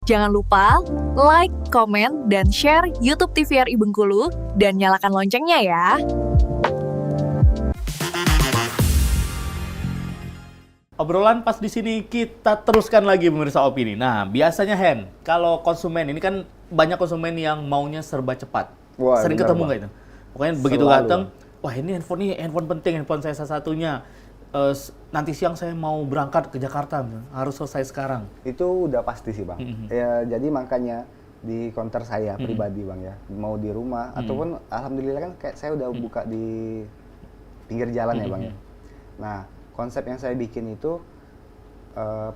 Jangan lupa like, komen, dan share YouTube TVRI Bengkulu dan nyalakan loncengnya ya. Obrolan pas di sini kita teruskan lagi pemirsa opini. Nah, biasanya Hen, kalau konsumen ini kan banyak konsumen yang maunya serba cepat. Wah, sering benar, ketemu Bang. nggak itu? Pokoknya begitu Selalu. datang, wah ini handphone penting, handphone saya salah satunya. Nanti siang saya mau berangkat ke Jakarta, harus selesai sekarang. Itu udah pasti sih Bang. Ya, jadi makanya di counter saya pribadi Bang ya, mau di rumah ataupun alhamdulillah kan kayak saya udah buka di pinggir jalan ya Bang ya. Nah, konsep yang saya bikin itu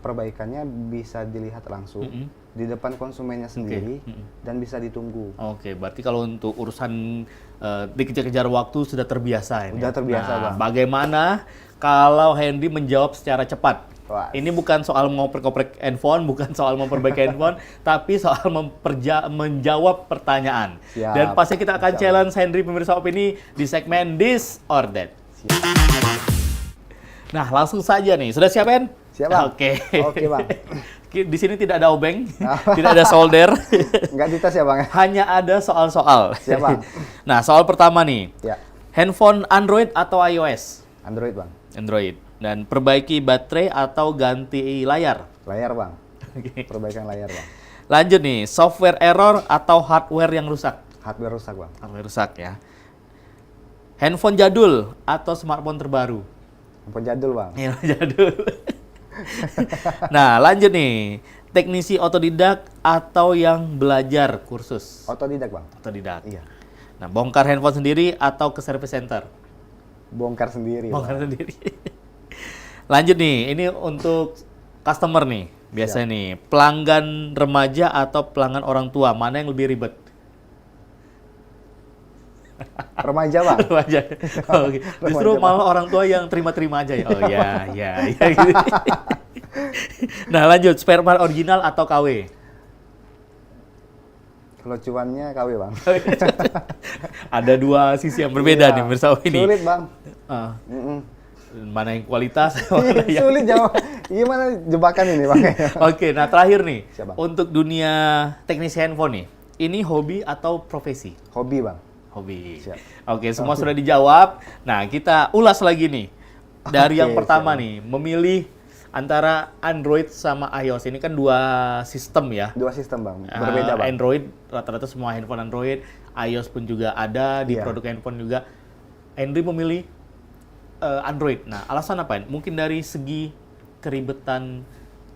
perbaikannya bisa dilihat langsung di depan konsumennya sendiri dan bisa ditunggu. Oke, berarti kalau untuk urusan dikejar-kejar waktu sudah terbiasa ini. Udah terbiasa, Nah, Bang. bagaimana kalau Hendy menjawab secara cepat? Wah. Ini bukan soal mau ngoprek handphone, bukan soal memperbaiki handphone, tapi soal menjawab pertanyaan. Siap. Dan pasti kita akan Siap. challenge Hendy pemirsa opini di segmen This or That. Nah, langsung saja nih. Sudah siap, Hen? Siap, Bang. Oke. Oke, Bang. Di sini tidak ada obeng, tidak ada solder. Nggak dites ya Bang ya? Hanya ada soal-soal. Siap, Bang. Nah, soal pertama nih. Ya, Handphone Android atau iOS? Android Bang. Android. Dan perbaiki baterai atau ganti layar? Layar Bang. Oke. Perbaikan layar Bang. Lanjut nih, software error atau hardware yang rusak? Hardware rusak Bang. Hardware rusak ya. Handphone jadul atau smartphone terbaru? Handphone jadul Bang. Yang jadul. Nah, lanjut nih. Teknisi otodidak atau yang belajar kursus? Otodidak Bang. Otodidak. Iya. Nah, bongkar handphone sendiri atau ke service center? Bongkar sendiri. Bongkar Bang. sendiri. Lanjut nih, ini untuk customer nih. Biasanya nih, pelanggan remaja atau pelanggan orang tua, mana yang lebih ribet? Remaja Bang. Remaja. Oh, oke. Justru Remaja, malah orang tua yang terima-terima aja ya. Oh ya, ya, ya. Gitu. Nah, lanjut, spare part original atau KW? Kalau cuannya KW Bang. Ada dua sisi yang berbeda Iya. nih bersama ini. Sulit Bang. Ah, Mm-mm. mana yang kualitas, mana yang... Sulit jawab. Gimana jebakan ini Bang? Oke, nah terakhir nih, Siap, Bang. untuk dunia teknisi handphone nih, ini hobi atau profesi? Hobi Bang. Hobi. Siap. Oke, semua sudah dijawab. Nah, kita ulas lagi nih. Dari Oke, yang pertama siap. nih, memilih antara Android sama iOS. Ini kan dua sistem ya. Dua sistem Bang. Berbeda Bang. Android, rata-rata semua handphone Android. iOS pun juga ada di Iya. produk handphone juga. Henry memilih Android. Nah, alasan apa? Mungkin dari segi keribetan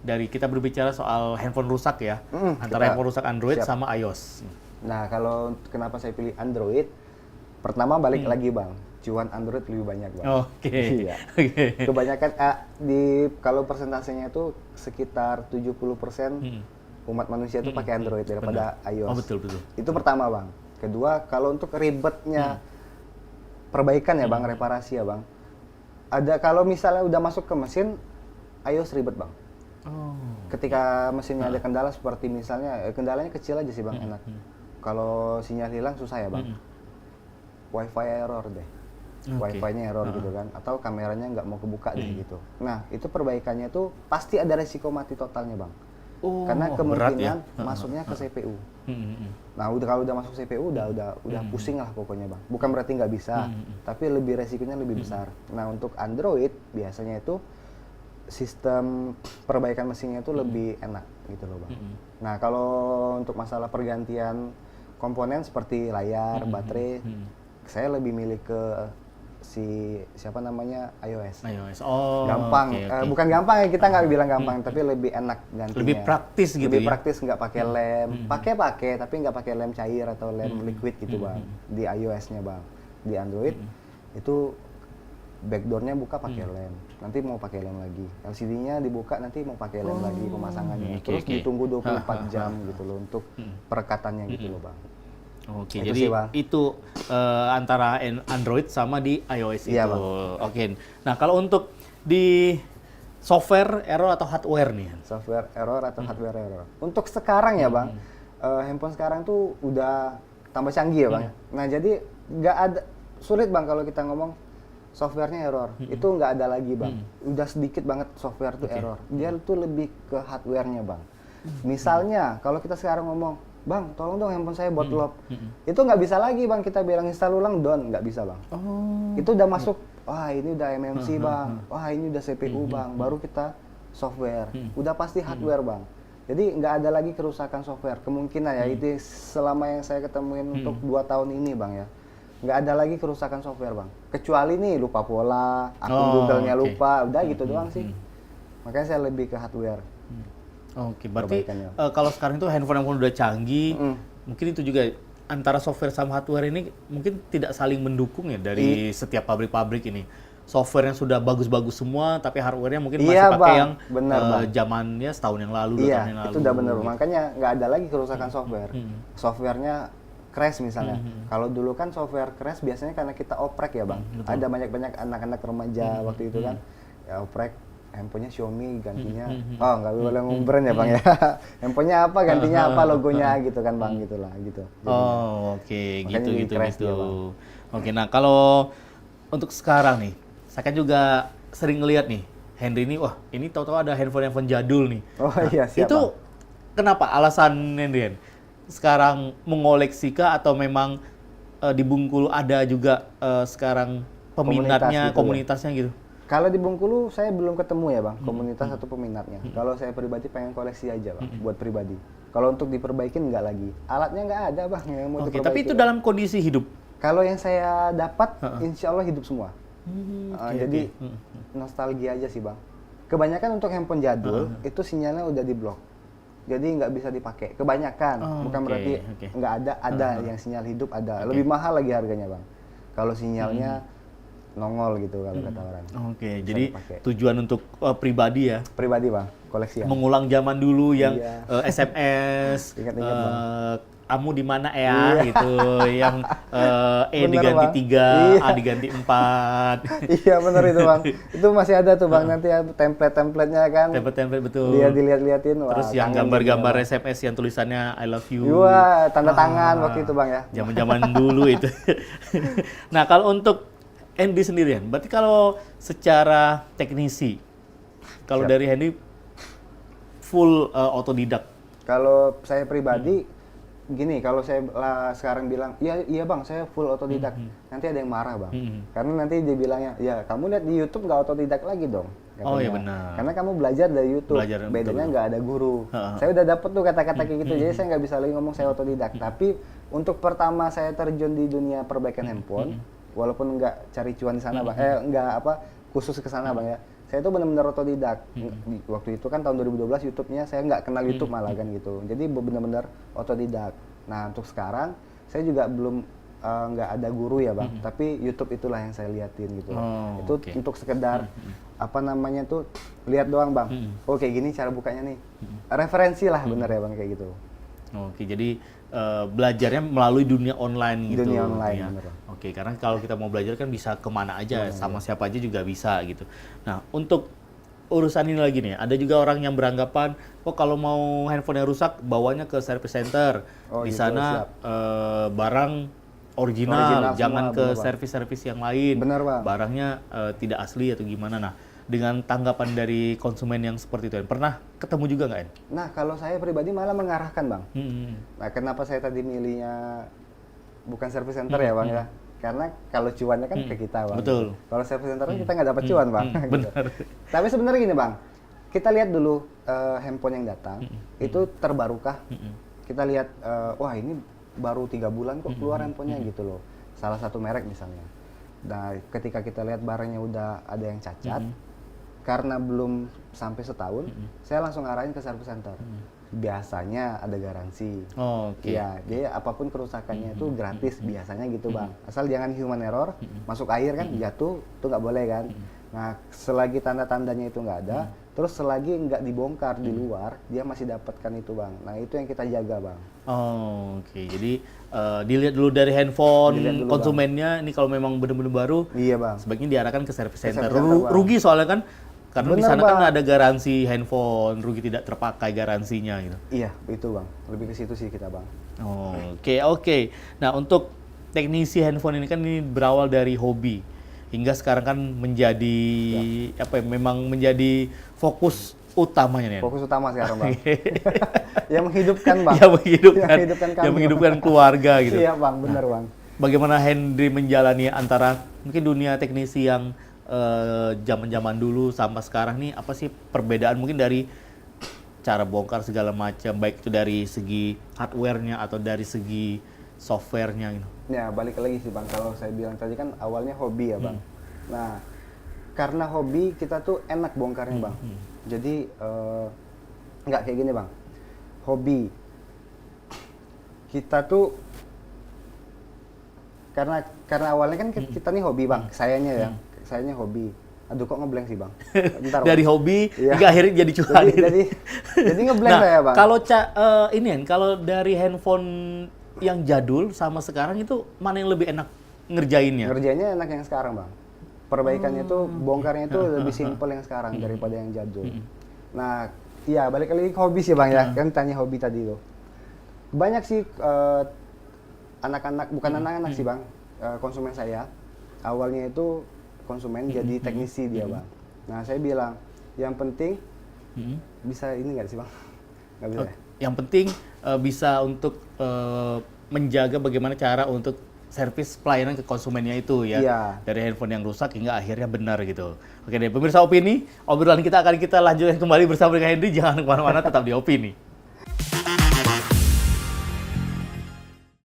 dari kita berbicara soal handphone rusak ya. Antara kita- handphone rusak Android siap. sama iOS. Nah, kalau kenapa saya pilih Android? Pertama balik lagi Bang. Cuan Android lebih banyak Bang. Oke. Iya. Oke. Kebanyakan kalau persentasenya itu sekitar 70% umat manusia itu pakai Android daripada iOS. Oh, betul, betul. Itu pertama Bang. Kedua, kalau untuk ribetnya perbaikan ya Bang, reparasi ya Bang. Ada kalau misalnya udah masuk ke mesin, iOS ribet Bang. Oh. Ketika mesinnya ada kendala seperti misalnya kendalanya kecil aja sih Bang, enak. Kalau sinyal hilang susah ya Bang. Wi-Fi error deh. Oke. Wi-Fi-nya error gitu kan, atau kameranya nggak mau kebuka deh gitu. Nah, itu perbaikannya tuh pasti ada resiko mati totalnya Bang. Oh, Karena berat ya. kemungkinan masuknya ke CPU. Hmm. Nah, kalau udah masuk CPU udah pusing lah pokoknya Bang. Bukan berarti nggak bisa, tapi lebih resikonya lebih besar. Nah, untuk Android biasanya itu sistem perbaikan mesinnya itu lebih enak gitu loh Bang. Nah, kalau untuk masalah pergantian komponen seperti layar, baterai, saya lebih milih ke siapa namanya iOS. iOS. Oh. Gampang, oke, oke. bukan gampang ya, kita nggak bilang gampang, tapi lebih enak gantinya. Lebih praktis gitu Lebih ya? praktis, nggak pakai lem. Pakai, tapi nggak pakai lem cair atau lem liquid gitu Bang. Di iOS-nya Bang. Di Android itu backdoor-nya buka pakai lem. Nanti mau pakai lem lagi. LCD-nya dibuka nanti mau pakai lem lagi pemasangannya. oke, Terus oke. ditunggu 24 jam gitu loh untuk perekatannya gitu loh Bang. Oke, Itu jadi sih, Bang. itu antara Android sama di iOS Iya, itu. Bang. Oke. Nah, kalau untuk di software error atau hardware nih. Software error atau hardware error. Untuk sekarang ya Bang, handphone sekarang tuh udah tambah canggih ya Bang. Nah jadi nggak ada, sulit Bang kalau kita ngomong softwarenya error. Itu nggak ada lagi Bang. Udah sedikit banget software tuh error. Dia tuh lebih ke hardwarenya Bang. Misalnya, kalau kita sekarang ngomong, Bang, tolong dong handphone saya buat lock. Itu nggak bisa lagi, Bang. Kita bilang install ulang, down. Nggak bisa, Bang. Oh. Itu udah masuk, wah ini udah MMC, Bang. Wah ini udah CPU, Bang. Baru kita software. Udah pasti hardware, Bang. Jadi nggak ada lagi kerusakan software. Kemungkinan ya, itu selama yang saya ketemuin untuk 2 tahun ini, Bang ya. Nggak ada lagi kerusakan software, Bang. Kecuali nih lupa pola, akun Google-nya lupa, udah gitu doang sih. Makanya saya lebih ke hardware. Oke, berarti Perbaikannya. kalau sekarang itu handphone udah canggih, mungkin itu juga antara software sama hardware ini mungkin tidak saling mendukung ya dari setiap pabrik-pabrik ini. Software yang sudah bagus-bagus semua, tapi hardware-nya mungkin masih Iya, pakai Bang. yang Benar, Bang. zamannya setahun yang lalu, 2 Iya, tahun yang lalu. itu udah bener. Makanya nggak ada lagi kerusakan software. Softwarenya crash misalnya. Kalau dulu kan software crash biasanya karena kita oprek ya, Bang. Ada banyak-banyak anak-anak remaja waktu itu kan, ya oprek handphonenya Xiaomi gantinya, oh nggak boleh ngumbrand ya Bang ya. Handphonenya apa gantinya apa logonya gitu kan Bang, gitulah gitu. Oh, oke, Makanya jadi gitu. crash dia, Bang. Oke, nah kalau untuk sekarang nih, saya kan juga sering ngelihat nih, Henry ini, wah ini tahu-tahu ada handphone jadul nih. Oh iya, siap, Itu Bang. kenapa alasan Henry sekarang mengoleksi kah atau memang di Bengkulu ada juga sekarang peminatnya, Komunitas gitu ya? komunitasnya gitu? Kalau di Bengkulu saya belum ketemu ya Bang, komunitas atau peminatnya. Kalau saya pribadi pengen koleksi aja Bang, buat pribadi. Kalau untuk diperbaikin nggak lagi. Alatnya nggak ada Bang yang mau Oke, diperbaiki. tapi itu dalam kondisi hidup. Kalau yang saya dapat, insya Allah hidup semua. Oke, Jadi nostalgia aja sih Bang. Kebanyakan untuk handphone jadul itu sinyalnya udah diblok. Jadi nggak bisa dipakai. Kebanyakan, bukan oke, berarti oke. nggak ada yang sinyal hidup ada. Lebih mahal lagi harganya Bang. Kalau sinyalnya nongol gitu kalau kata orang. Oke, Bisa jadi dipakai. tujuan untuk pribadi ya. Pribadi Bang, koleksi ya. Mengulang zaman dulu yang Iya. SMS, Ingat-ingat, Bang. kamu di mana ya gitu, yang E Bener, diganti Bang. 3, Iya. A diganti 4, Iya bener itu Bang. Itu masih ada tuh Bang nanti ya template-templatenya kan. template-template betul. Dia dilihat-liatin wah. Terus yang kangen gambar-gambar gitu, SMS yang tulisannya I love you. Bang. Wah, tanda tangan waktu itu Bang ya. Zaman-zaman dulu itu. Nah, kalau untuk Hendy sendirian, berarti kalau secara teknisi, kalau Siap. dari Hendy full otodidak. Kalau saya pribadi gini, kalau saya sekarang bilang, iya Bang, saya full otodidak. Nanti ada yang marah Bang. Karena nanti dia bilangnya, ya kamu lihat di YouTube nggak otodidak lagi dong. Oh, iya katanya. benar. Karena kamu belajar dari YouTube. Belajar, Bedanya betul. nggak ada guru. Saya udah dapet tuh kata-kata kayak gitu, jadi saya nggak bisa lagi ngomong saya otodidak. Tapi untuk pertama saya terjun di dunia perbaikan handphone, walaupun nggak cari cuan di sana Bang, nggak apa khusus ke sana Bang ya. Saya tuh benar-benar otodidak. Waktu itu kan tahun 2012 YouTube-nya saya nggak kenal YouTube malah kan gitu. Jadi benar-benar otodidak. Nah untuk sekarang saya juga belum nggak ada guru ya Bang, tapi YouTube itulah yang saya liatin gitu. Oh, Itu oke. untuk sekedar apa namanya tuh lihat doang Bang. Oh kayak gini cara bukanya nih. Referensi lah bener ya Bang kayak gitu. Oke, jadi belajarnya melalui dunia online gitu. Dunia online, ya. bener, Bang. Oke, karena kalau kita mau belajar kan bisa kemana aja, sama siapa aja juga bisa gitu. Nah, untuk urusan ini lagi nih, ada juga orang yang beranggapan, oh kalau mau handphone yang rusak, bawanya ke service center. Oh, Di gitu, sana barang original, Original jangan semua, ke bener, Bang. servis-servis yang lain. Bener, Bang. Barangnya tidak asli atau gimana. Nah, dengan tanggapan dari konsumen yang seperti itu, pernah ketemu juga nggak, En? Nah kalau saya pribadi malah mengarahkan Bang. Hmm. Nah, kenapa saya tadi milihnya bukan service center ya Bang ya? Karena kalau cuannya kan ke kita Bang. Betul. Kalau service center kan kita nggak dapat cuan Bang. gitu. Benar. Tapi sebenarnya gini Bang, kita lihat dulu handphone yang datang, itu terbarukah? Kita lihat, wah ini baru 3 bulan kok keluar handphonenya gitu loh. Salah satu merek misalnya. Nah, ketika kita lihat barangnya udah ada yang cacat, karena belum sampai setahun, saya langsung arahin ke service center. Biasanya ada garansi. Oh, oke. Iya, jadi apapun kerusakannya itu gratis biasanya gitu Bang. Asal jangan human error, masuk air kan jatuh, itu nggak boleh kan. Nah, selagi tanda-tandanya itu nggak ada, terus selagi nggak dibongkar di luar, dia masih dapatkan itu Bang. Nah, itu yang kita jaga Bang. Oh, oke. Jadi dilihat dulu dari handphone Dilihat dulu, konsumennya, ini kalau memang benar-benar baru, Iya Bang. sebaiknya diarahkan ke service center. service center, Bang. Rugi soalnya kan, karena di Bener, sana kan Bang. ada garansi handphone, rugi tidak terpakai garansinya gitu. Iya, itu Bang. Lebih ke situ sih kita Bang. Oh, oke. Nah, untuk teknisi handphone ini kan ini berawal dari hobi hingga sekarang kan menjadi apa ya, memang menjadi fokus utamanya nih. Fokus utama sekarang bang. Yang menghidupkan bang. Yang menghidupkan keluarga gitu. Iya bang, benar bang. Bagaimana Henry menjalani antara mungkin dunia teknisi yang zaman-zaman dulu sama sekarang nih, apa sih perbedaan mungkin dari cara bongkar segala macam, baik itu dari segi hardware-nya atau dari segi software-nya gitu. Ya balik lagi sih bang, kalau saya bilang tadi kan awalnya hobi ya bang. Nah karena hobi kita tuh enak bongkarnya bang. Jadi nggak kayak gini bang, hobi kita tuh karena awalnya kan kita nih hobi bang, sayanya hobi. Aduh kok ngeblank sih bang. Bentar, dari bang. hobi Iya. hingga akhirnya jadi curhat. Jadi ngeblank Nah, saya bang. kalau kalau dari handphone yang jadul sama sekarang itu mana yang lebih enak ngerjainnya? Ngerjainnya enak yang sekarang bang. Perbaikannya tuh bongkarnya tuh lebih simpel yang sekarang daripada yang jadul. Nah iya balik lagi ke hobi sih bang ya, kan tanya hobi tadi tuh. Banyak sih anak-anak, bukan anak-anak sih bang, konsumen saya awalnya itu konsumen jadi teknisi dia bang. Nah saya bilang yang penting bisa ini nggak sih bang? Nggak bisa. Yang penting bisa untuk menjaga bagaimana cara untuk servis pelayanan ke konsumennya itu ya. Iya. Dari handphone yang rusak hingga akhirnya benar gitu. Oke deh, pemirsa Opini, obrolan kita akan kita lanjutkan kembali bersama dengan Henry. Jangan kemana-mana, tetap di Opini.